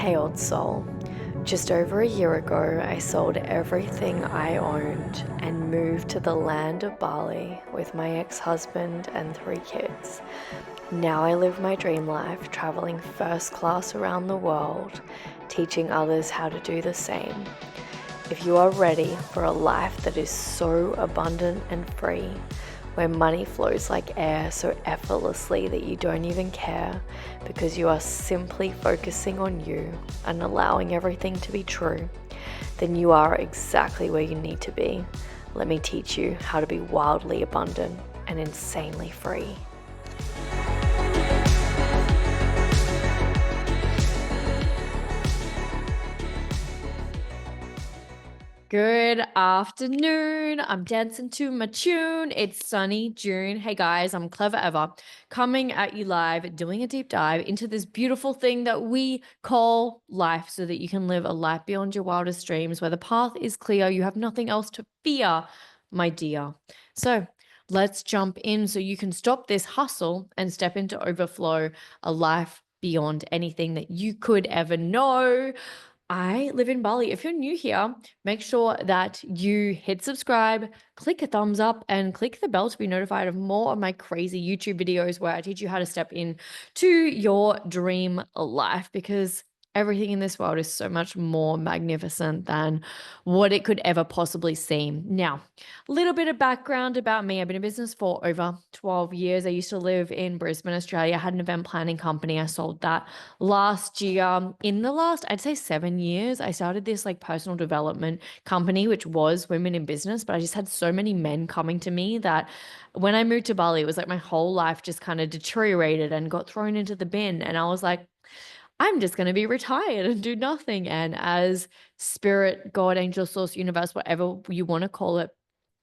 Hey, old soul. Just over a year ago, I sold everything I owned and moved to the land of Bali with my ex-husband and 3 kids. Now I live my dream life, traveling first class around the world, teaching others how to do the same. If you are ready for a life that is so abundant and free, where money flows like air so effortlessly that you don't even care because you are simply focusing on you and allowing everything to be true, then you are exactly where you need to be. Let me teach you how to be wildly abundant and insanely free. Good afternoon. I'm dancing to my tune. It's sunny June. Hey guys, I'm Clever Eva, coming at you live, doing a deep dive into this beautiful thing that we call life so that you can live a life beyond your wildest dreams where the path is clear. You have nothing else to fear, my dear. So let's jump in so you can stop this hustle and step into overflow, a life beyond anything that you could ever know. I live in Bali. If you're new here, make sure that you hit subscribe, click a thumbs up, and click the bell to be notified of more of my crazy YouTube videos where I teach you how to step in to your dream life, because everything in this world is so much more magnificent than what it could ever possibly seem. Now, a little bit of background about me. I've been in business for over 12 years. I used to live in Brisbane, Australia. I had an event planning company. I sold that last year. In the last, I'd say 7 years, I started this like personal development company, which was women in business, but I just had so many men coming to me that when I moved to Bali, it was like my whole life just kind of deteriorated and got thrown into the bin. And I was like, I'm just going to be retired and do nothing. And as spirit, God, angel, source, universe, whatever you want to call it,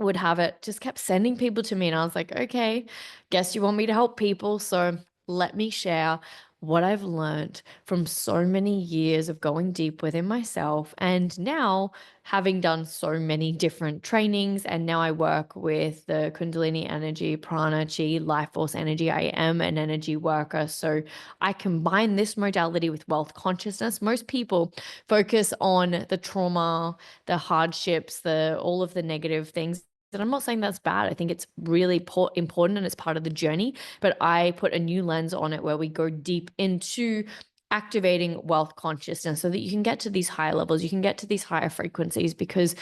would have it, just kept sending people to me. And I was like, okay, guess you want me to help people. So let me share what I've learned from so many years of going deep within myself. And now having done so many different trainings, and now I work with the Kundalini energy, prana, chi, life force energy. I am an energy worker. So I combine this modality with wealth consciousness. Most people focus on the trauma, the hardships, the all of the negative things. And I'm not saying that's bad. I think it's really important and it's part of the journey. But I put a new lens on it where we go deep into activating wealth consciousness so that you can get to these higher levels, you can get to these higher frequencies. Because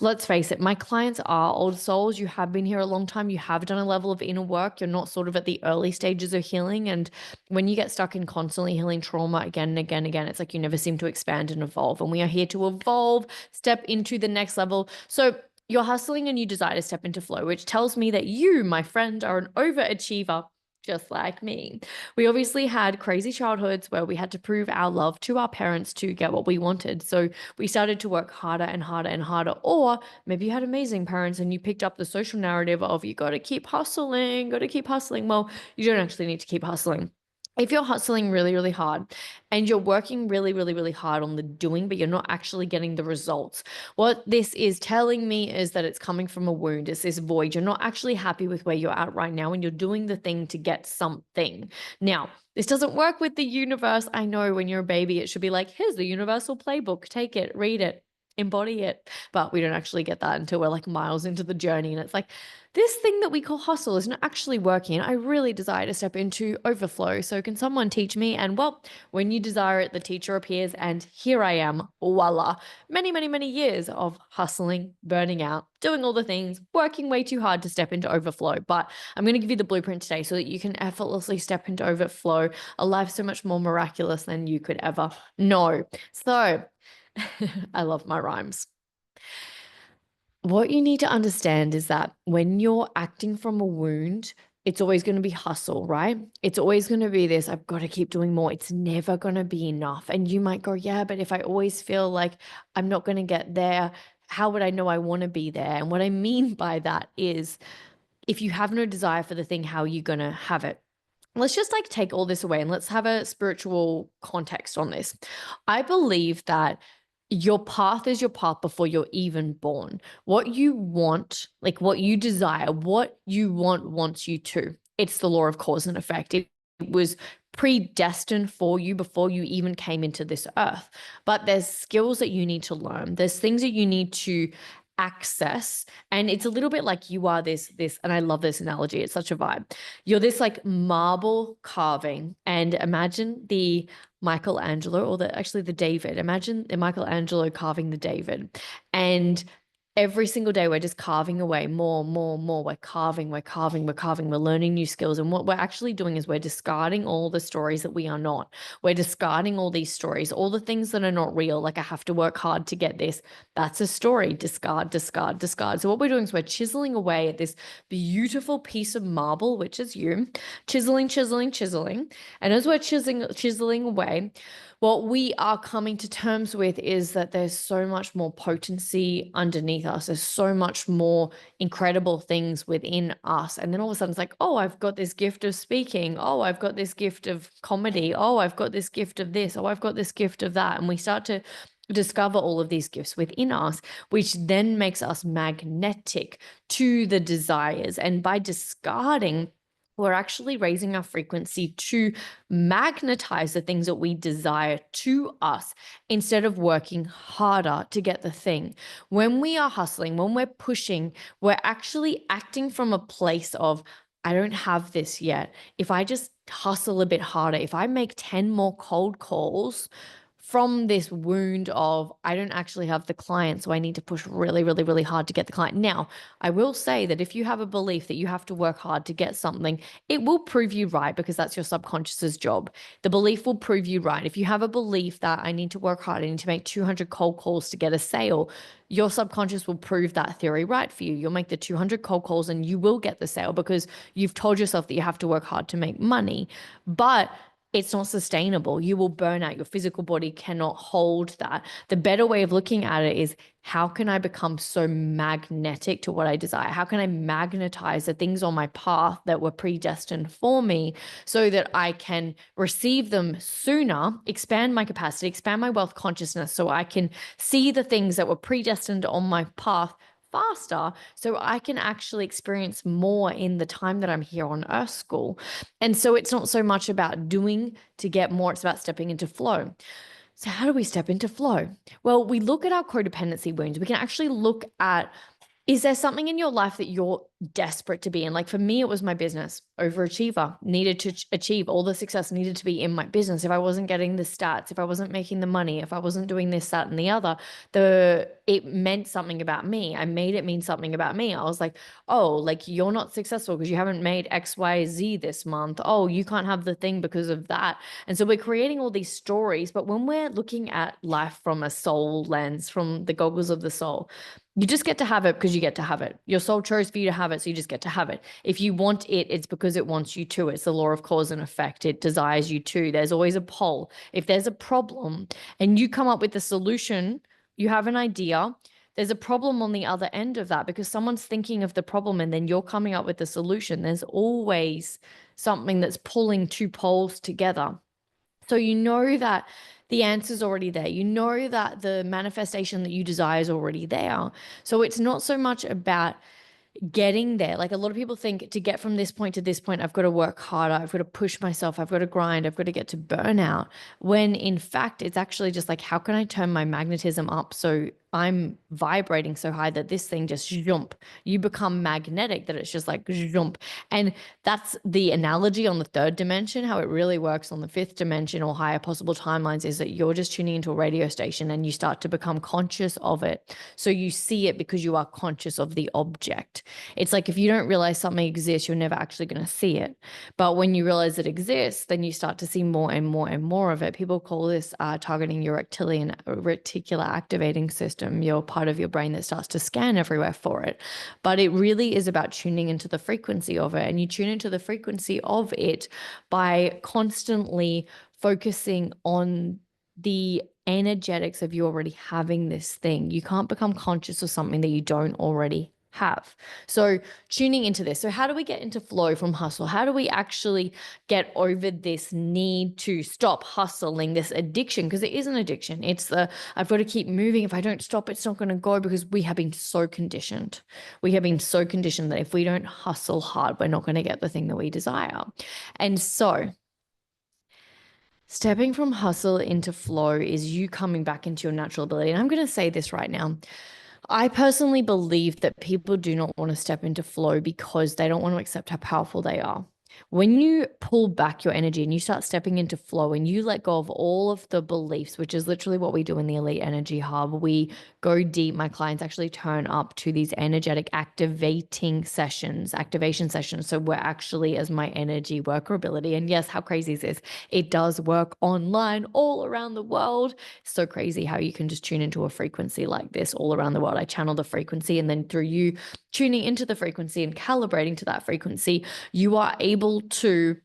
let's face it, my clients are old souls. You have been here a long time. You have done a level of inner work. You're not sort of at the early stages of healing. And when you get stuck in constantly healing trauma again and again and again, it's like you never seem to expand and evolve. And we are here to evolve, step into the next level. So you're hustling and you desire to step into flow, which tells me that you, my friend, are an overachiever just like me. We obviously had crazy childhoods where we had to prove our love to our parents to get what we wanted. So we started to work harder and harder and harder. Or maybe you had amazing parents and you picked up the social narrative of you got to keep hustling, got to keep hustling. Well, you don't actually need to keep hustling. If you're hustling really, really hard and you're working really, really, really hard on the doing, but you're not actually getting the results, what this is telling me is that it's coming from a wound. It's this void. You're not actually happy with where you're at right now and you're doing the thing to get something. Now, this doesn't work with the universe. I know when you're a baby, it should be like, here's the universal playbook. Take it, read it, embody it. But we don't actually get that until we're like miles into the journey. And it's like, this thing that we call hustle is not actually working. I really desire to step into overflow. So can someone teach me? And well, when you desire it, the teacher appears, and here I am, voila. Many, many, many years of hustling, burning out, doing all the things, working way too hard to step into overflow. But I'm going to give you the blueprint today so that you can effortlessly step into overflow, a life so much more miraculous than you could ever know. So I love my rhymes. What you need to understand is that when you're acting from a wound, it's always going to be hustle, right? It's always going to be this, I've got to keep doing more. It's never going to be enough. And you might go, yeah, but if I always feel like I'm not going to get there, how would I know I want to be there? And what I mean by that is if you have no desire for the thing, how are you going to have it? Let's just like take all this away and let's have a spiritual context on this. I believe that your path is your path before you're even born. What you want, like what you desire, what you want wants you to. It's the law of cause and effect. It was predestined for you before you even came into this earth. But there's skills that you need to learn. There's things that you need to access. And it's a little bit like you are this, and I love this analogy. It's such a vibe. You're this like marble carving, and imagine the Michelangelo or the David. Imagine the Michelangelo carving the David. And every single day we're just carving away more, more, more. We're carving, we're carving, we're carving, we're learning new skills. And what we're actually doing is we're discarding all the stories that we are not. We're discarding all these stories, all the things that are not real. Like, I have to work hard to get this. That's a story. Discard, discard, discard. So what we're doing is we're chiseling away at this beautiful piece of marble, which is you, chiseling, chiseling, chiseling. And as we're chiseling away, what we are coming to terms with is that there's so much more potency underneath us. There's so much more incredible things within us. And then all of a sudden it's like, oh, I've got this gift of speaking. Oh, I've got this gift of comedy. Oh, I've got this gift of this. Oh, I've got this gift of that. And we start to discover all of these gifts within us, which then makes us magnetic to the desires. And by discarding, we're actually raising our frequency to magnetize the things that we desire to us instead of working harder to get the thing. When we are hustling, when we're pushing, we're actually acting from a place of, I don't have this yet. If I just hustle a bit harder, if I make 10 more cold calls, from this wound of, I don't actually have the client, so I need to push really, really, really hard to get the client. Now, I will say that if you have a belief that you have to work hard to get something, it will prove you right, because that's your subconscious's job. The belief will prove you right. If you have a belief that I need to work hard, I need to make 200 cold calls to get a sale, your subconscious will prove that theory right for you. You'll make the 200 cold calls and you will get the sale because you've told yourself that you have to work hard to make money. But it's not sustainable. You will burn out. Your physical body cannot hold that. The better way of looking at it is, how can I become so magnetic to what I desire? How can I magnetize the things on my path that were predestined for me so that I can receive them sooner, expand my capacity, expand my wealth consciousness, so I can see the things that were predestined on my path faster, so I can actually experience more in the time that I'm here on Earth School. And so it's not so much about doing to get more, it's about stepping into flow. So how do we step into flow? Well, we look at our codependency wounds. We can actually look at, is there something in your life that you're desperate to be in? Like for me, it was my business. Overachiever, needed to achieve all the success, needed to be in my business. If I wasn't getting the stats, if I wasn't making the money, if I wasn't doing this, that, and the other, it meant something about me. I made it mean something about me. I was like, oh, like you're not successful because you haven't made X, Y, Z this month. Oh, you can't have the thing because of that. And so we're creating all these stories. But when we're looking at life from a soul lens, from the goggles of the soul, you just get to have it because you get to have it. Your soul chose for you to have it, so you just get to have it. If you want it, it's because it wants you to. It's the law of cause and effect. It desires you to. There's always a pull. If there's a problem and you come up with a solution, you have an idea, there's a problem on the other end of that, because someone's thinking of the problem and then you're coming up with the solution. There's always something that's pulling two poles together. So you know that the answer's already there. You know that the manifestation that you desire is already there. So it's not so much about getting there. Like a lot of people think, to get from this point to this point, I've got to work harder. I've got to push myself. I've got to grind. I've got to get to burnout. When in fact, it's actually just like, how can I turn my magnetism up so I'm vibrating so high that this thing just jump. You become magnetic, that it's just like jump. And that's the analogy on the third dimension. How it really works on the fifth dimension or higher possible timelines is that you're just tuning into a radio station and you start to become conscious of it. So you see it because you are conscious of the object. It's like, if you don't realize something exists, you're never actually going to see it. But when you realize it exists, then you start to see more and more and more of it. People call this targeting your reticular activating system, your part of your brain that starts to scan everywhere for it. But it really is about tuning into the frequency of it. And you tune into the frequency of it by constantly focusing on the energetics of you already having this thing. You can't become conscious of something that you don't already have. So tuning into this. So how do we get into flow from hustle? How do we actually get over this need to stop hustling, this addiction? Because it is an addiction. It's I've got to keep moving. If I don't stop, it's not going to go, because we have been so conditioned. We have been so conditioned that if we don't hustle hard, we're not going to get the thing that we desire. And so Stepping from hustle into flow is you coming back into your natural ability. And I'm going to say this right now. I personally believe that people do not want to step into flow because they don't want to accept how powerful they are. When you pull back your energy and you start stepping into flow and you let go of all of the beliefs, which is literally what we do in the Elite Energy Hub, we go deep. My clients actually turn up to these energetic activation sessions. So we're actually, as my energy worker ability. And yes, how crazy is this? It does work online all around the world. So crazy how you can just tune into a frequency like this all around the world. I channel the frequency, and then through you tuning into the frequency and calibrating to that frequency, you are able to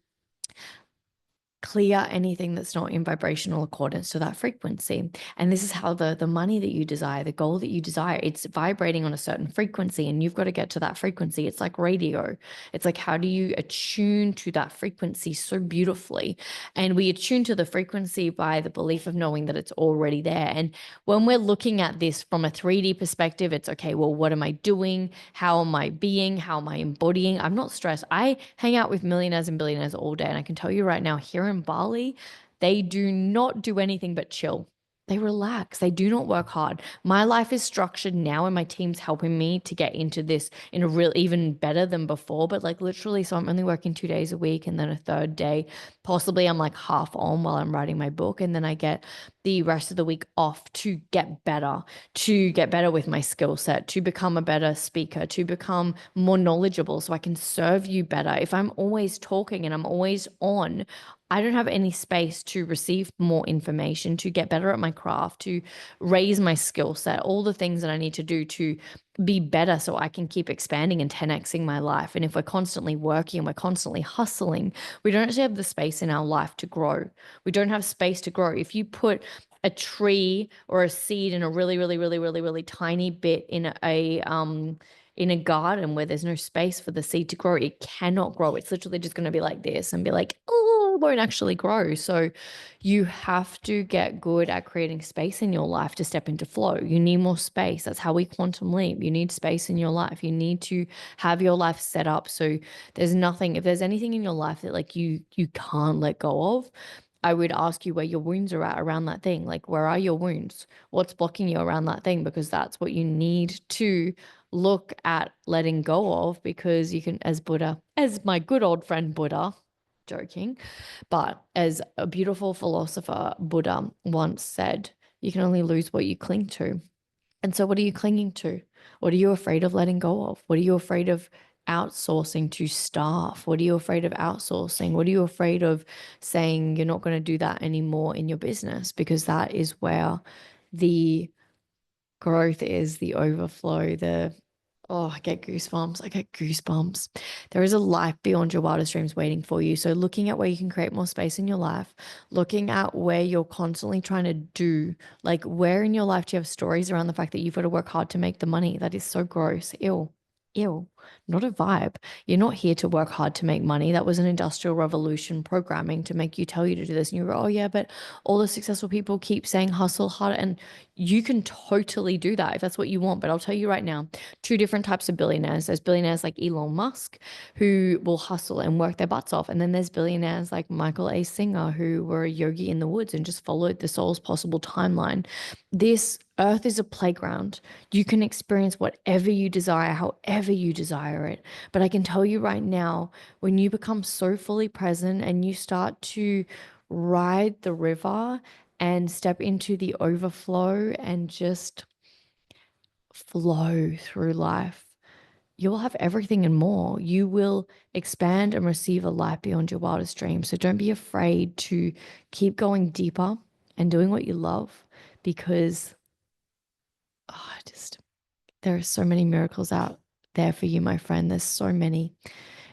clear anything that's not in vibrational accordance to that frequency. And this is how the money that you desire, the goal that you desire, it's vibrating on a certain frequency, and you've got to get to that frequency. It's like radio. It's like, how do you attune to that frequency so beautifully? And we attune to the frequency by the belief of knowing that it's already there. And when we're looking at this from a 3D perspective, it's okay, well, what am I doing? How am I being? How am I embodying? I'm not stressed. I hang out with millionaires and billionaires all day. And I can tell you right now, here in Bali, they do not do anything but chill. They relax. They do not work hard. My life is structured now, and my team's helping me to get into this in a real, even better than before. But like literally, so I'm only working 2 days a week, and then a third day, possibly I'm like half on while I'm writing my book. And then I get the rest of the week off to get better with my skill set, to become a better speaker, to become more knowledgeable so I can serve you better. If I'm always talking and I'm always on, I don't have any space to receive more information, to get better at my craft, to raise my skill set, all the things that I need to do to be better so I can keep expanding and 10xing my life. And if we're constantly working and we're constantly hustling, we don't actually have the space in our life to grow. We don't have space to grow. If you put a tree or a seed in a really, really, really, really, really tiny bit in a garden where there's no space for the seed to grow, it cannot grow. It's literally just going to be like this and be like, oh, it won't actually grow. So you have to get good at creating space in your life to step into flow. You need more space. That's how we quantum leap. You need space in your life. You need to have your life set up so there's nothing, if there's anything in your life that like you can't let go of, I would ask you where your wounds are at around that thing. Like, where are your wounds? What's blocking you around that thing? Because that's what you need to look at letting go of, because you can, as Buddha, as my good old friend Buddha, joking, but as a beautiful philosopher, Buddha once said, you can only lose what you cling to. And so, what are you clinging to? What are you afraid of letting go of? What are you afraid of outsourcing to staff? What are you afraid of outsourcing? What are you afraid of saying you're not going to do that anymore in your business? Because that is where the growth is, the overflow, the oh, I get goosebumps. I get goosebumps. There is a life beyond your wildest dreams waiting for you. So, looking at where you can create more space in your life, looking at where you're constantly trying to do, like where in your life do you have stories around the fact that you've got to work hard to make the money? That is so gross. Ew. Ew, not a vibe. You're not here to work hard to make money. That was an industrial revolution programming to make you tell you to do this. And you go, oh, yeah, but all the successful people keep saying hustle hard. And you can totally do that if that's what you want. But I'll tell you right now, two different types of billionaires. There's billionaires like Elon Musk who will hustle and work their butts off. And then there's billionaires like Michael A. Singer who were a yogi in the woods and just followed the soul's possible timeline. This earth is a playground. You can experience whatever you desire, however you desire it. But I can tell you right now, when you become so fully present and you start to ride the river and step into the overflow and just flow through life, you'll have everything and more. You will expand and receive a life beyond your wildest dreams. So don't be afraid to keep going deeper and doing what you love, because just there are so many miracles out there for you, my friend. There's so many.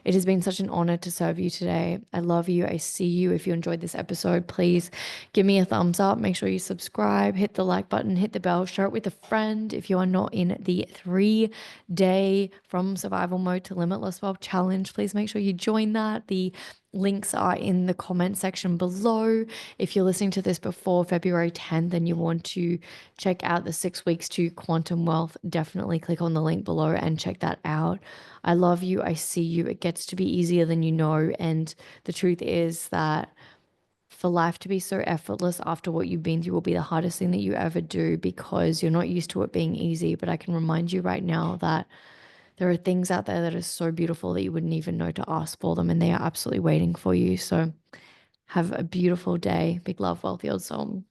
It has been such an honor to serve you today. I love you. I see you. If you enjoyed this episode, please give me a thumbs up. Make sure you subscribe, hit the like button, hit the bell, share it with a friend. If you are not in the 3-day From Survival Mode to Limitless Wealth Challenge, please make sure you join that. The links are in the comment section below. If you're listening to this before February 10th and you want to check out the 6 weeks to quantum wealth, definitely click on the link below and check that out. I love you. I see you. It gets to be easier than you know. And the truth is that for life to be so effortless after what you've been through will be the hardest thing that you ever do because you're not used to it being easy. But I can remind you right now that there are things out there that are so beautiful that you wouldn't even know to ask for them, and they are absolutely waiting for you. So have a beautiful day. Big love, wealthy old soul.